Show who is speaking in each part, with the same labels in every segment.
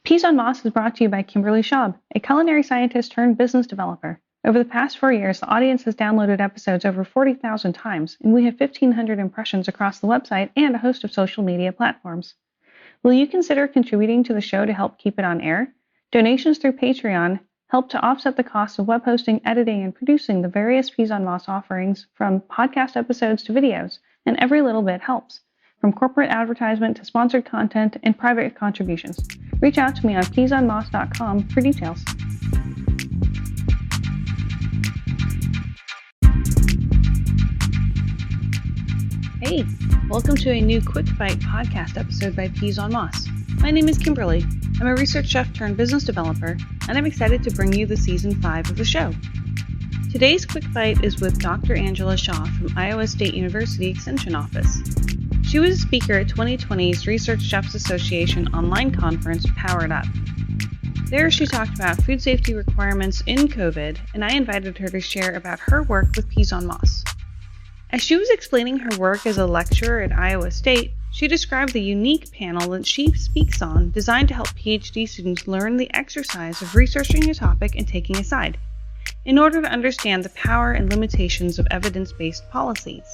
Speaker 1: Peas on Moss is brought to you by Kimberly Schaub, a culinary scientist turned business developer. Over the past 4 years, the audience has downloaded episodes over 40,000 times, and we have 1,500 impressions across the website and a host of social media platforms. Will you consider contributing to the show to help keep it on air? Donations through Patreon help to offset the cost of web hosting, editing, and producing the various Peas on Moss offerings, from podcast episodes to videos, and every little bit helps, from corporate advertisement to sponsored content and private contributions. Reach out to me on PeasOnMoss.com for details. Hey, welcome to a new Quick Bite podcast episode by Peas on Moss. My name is Kimberly. I'm a research chef turned business developer, and I'm excited to bring you the season 5 of the show. Today's Quick Bite is with Dr. Angela Shaw from Iowa State University Extension Office. She was a speaker at 2020's Research Chefs Association online conference, Powered Up. There she talked about food safety requirements in COVID, and I invited her to share about her work with Peas on Moss. As she was explaining her work as a lecturer at Iowa State, she described the unique panel that she speaks on, designed to help PhD students learn the exercise of researching a topic and taking a side, in order to understand the power and limitations of evidence-based policies.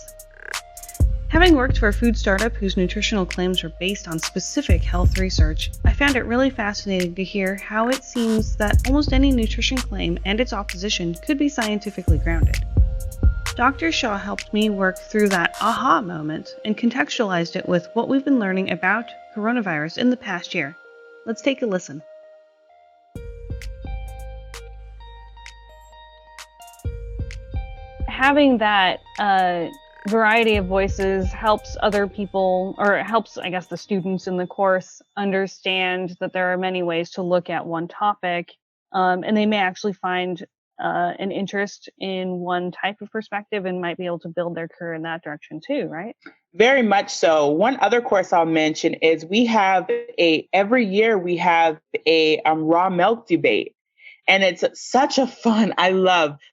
Speaker 1: Having worked for a food startup whose nutritional claims are based on specific health research, I found it really fascinating to hear how it seems that almost any nutrition claim and its opposition could be scientifically grounded. Dr. Shaw helped me work through that aha moment and contextualized it with what we've been learning about coronavirus in the past year. Let's take a listen. Having that variety of voices helps other people, or it helps, I guess, the students in the course understand that there are many ways to look at one topic, and they may actually find an interest in one type of perspective and might be able to build their career in that direction too, right?
Speaker 2: Very much so. One other course I'll mention is every year we have a raw milk debate. And it's such a fun,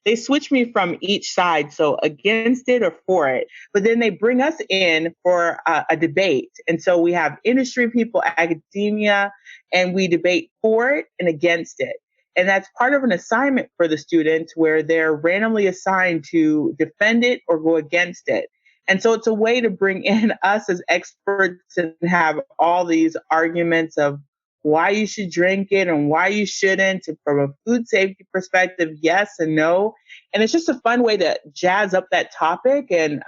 Speaker 2: they switch me from each side, so against it or for it, but then they bring us in for a debate. And so we have industry people, academia, and we debate for it and against it. And that's part of an assignment for the students where they're randomly assigned to defend it or go against it. And so it's a way to bring in us as experts and have all these arguments of why you should drink it and why you shouldn't, and from a food safety perspective, yes and no. And it's just a fun way to jazz up that topic and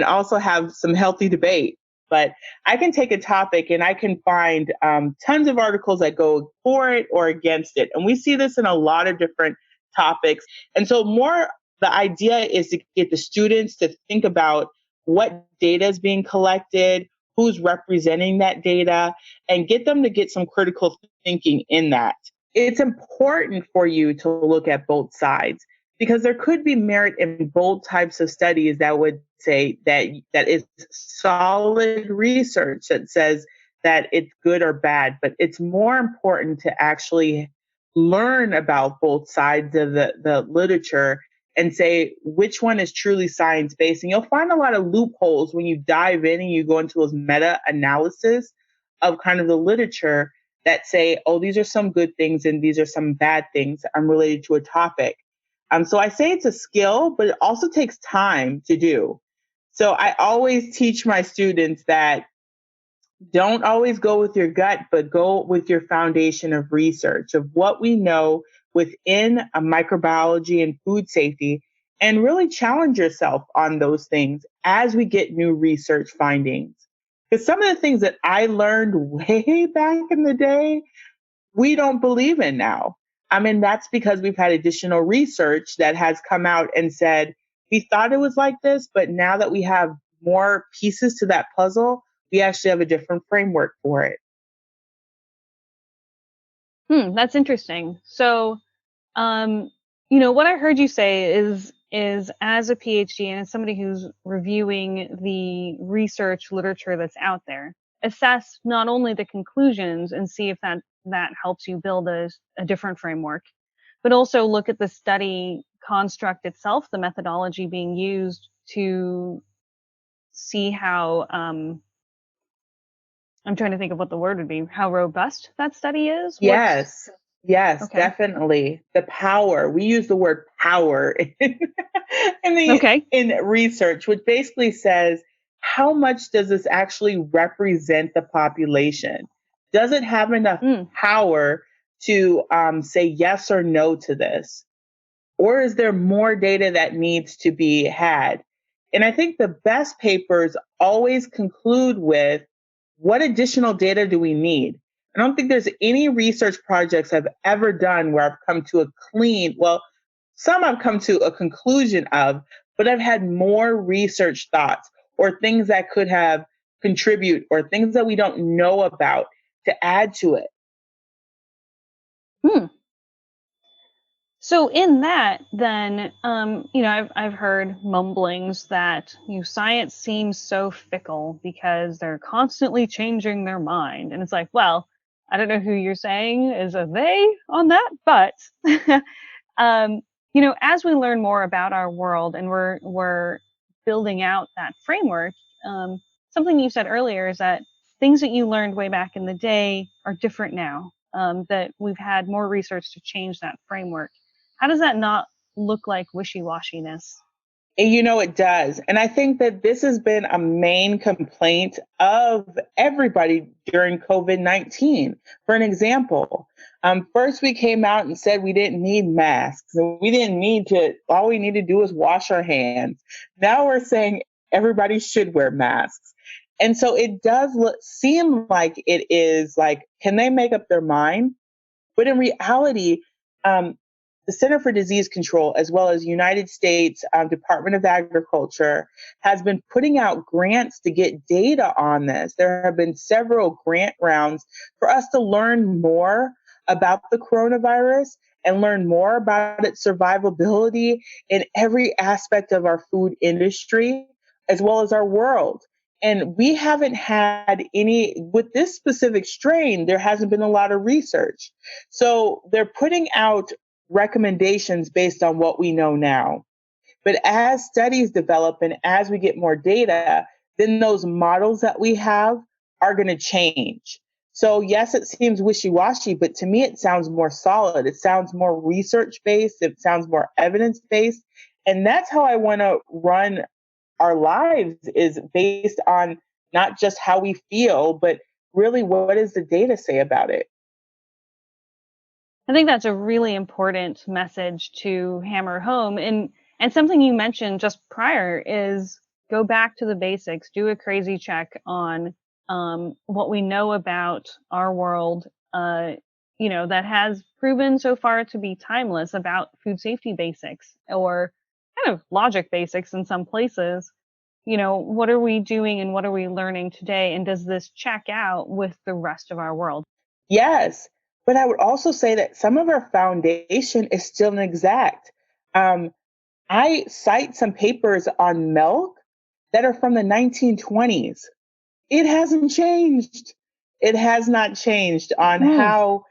Speaker 2: also have some healthy debate. But I can take a topic and I can find tons of articles that go for it or against it. And we see this in a lot of different topics. And so the idea is to get the students to think about what data is being collected, who's representing that data, and get them to get some critical thinking in that. It's important for you to look at both sides because there could be merit in both types of studies that would say that is solid research that says that it's good or bad, but it's more important to actually learn about both sides of the literature and say which one is truly science-based. And you'll find a lot of loopholes when you dive in and you go into those meta-analysis of kind of the literature that say, oh, these are some good things and these are some bad things related to a topic. So I say it's a skill, but it also takes time to do. So I always teach my students that don't always go with your gut, but go with your foundation of research of what we know within microbiology and food safety, and really challenge yourself on those things as we get new research findings. Because some of the things that I learned way back in the day, we don't believe in now. I mean, that's because we've had additional research that has come out and said, we thought it was like this, but now that we have more pieces to that puzzle, we actually have a different framework for it.
Speaker 1: That's interesting. So, what I heard you say is as a PhD and as somebody who's reviewing the research literature that's out there, assess not only the conclusions and see if that helps you build a different framework, but also look at the study construct itself, the methodology being used to see how I'm trying to think of what the word would be, how robust that study is?
Speaker 2: Yes,
Speaker 1: Okay.
Speaker 2: definitely. The power. We use the word power
Speaker 1: Okay.
Speaker 2: in research, which basically says how much does this actually represent the population? Does it have enough
Speaker 1: Mm.
Speaker 2: power to say yes or no to this? Or is there more data that needs to be had? And I think the best papers always conclude with what additional data do we need? I don't think there's any research projects I've ever done where I've come to a some I've come to a conclusion of, but I've had more research thoughts or things that could have contribute or things that we don't know about to add to it.
Speaker 1: Hmm. So in that, then, I've heard mumblings that science seems so fickle because they're constantly changing their mind, and it's like, well, I don't know who you're saying is a they on that, but um, as we learn more about our world and we're building out that framework, something you said earlier is that things that you learned way back in the day are different now. That we've had more research to change that framework. How does that not look like wishy-washiness?
Speaker 2: And it does. And I think that this has been a main complaint of everybody during COVID-19. For an example, first we came out and said we didn't need masks. We didn't need to, all we need to do is wash our hands. Now we're saying everybody should wear masks. And so it does seem like it is like, can they make up their mind? But in reality, um, the Center for Disease Control, as well as United States Department of Agriculture, has been putting out grants to get data on this. There have been several grant rounds for us to learn more about the coronavirus and learn more about its survivability in every aspect of our food industry, as well as our world. And we haven't had any, with this specific strain, there hasn't been a lot of research. So they're putting out recommendations based on what we know now. But as studies develop and as we get more data, then those models that we have are going to change. So yes, it seems wishy-washy, but to me, it sounds more solid. It sounds more research-based. It sounds more evidence-based. And that's how I want to run our lives, is based on not just how we feel, but really what does the data say about it?
Speaker 1: I think that's a really important message to hammer home. And something you mentioned just prior is go back to the basics, do a crazy check on what we know about our world, that has proven so far to be timeless about food safety basics or kind of logic basics in some places. What are we doing and what are we learning today? And does this check out with the rest of our world?
Speaker 2: Yes, but I would also say that some of our foundation is still inexact. Um, I cite some papers on milk that are from the 1920s. It hasn't changed. It has not changed on
Speaker 1: Mm.
Speaker 2: how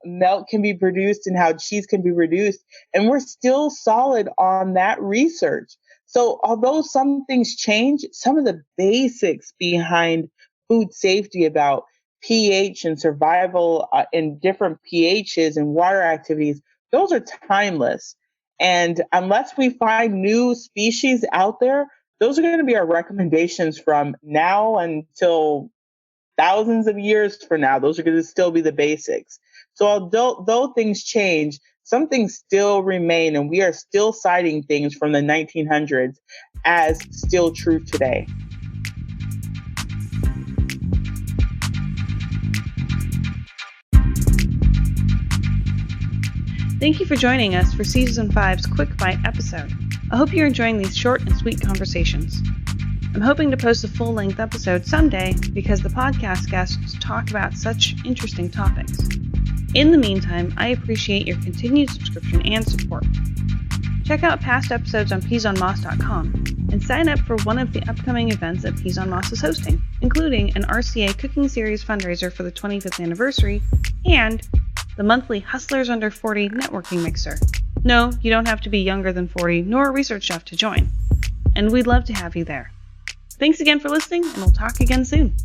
Speaker 2: milk can be produced and how cheese can be produced. And we're still solid on that research. So, although some things change, some of the basics behind food safety about pH and survival in different pHs and water activities, those are timeless. And unless we find new species out there, those are going to be our recommendations from now until thousands of years from now. Those are going to still be the basics. So although things change, some things still remain, and we are still citing things from the 1900s as still true today.
Speaker 1: Thank you for joining us for Season 5's Quick Bite episode. I hope you're enjoying these short and sweet conversations. I'm hoping to post a full-length episode someday because the podcast guests talk about such interesting topics. In the meantime, I appreciate your continued subscription and support. Check out past episodes on PeasOnMoss.com and sign up for one of the upcoming events that PeasOnMoss is hosting, including an RCA Cooking Series fundraiser for the 25th anniversary and the monthly Hustlers Under 40 networking mixer. No, you don't have to be younger than 40 nor a research chef to join. And we'd love to have you there. Thanks again for listening, and we'll talk again soon.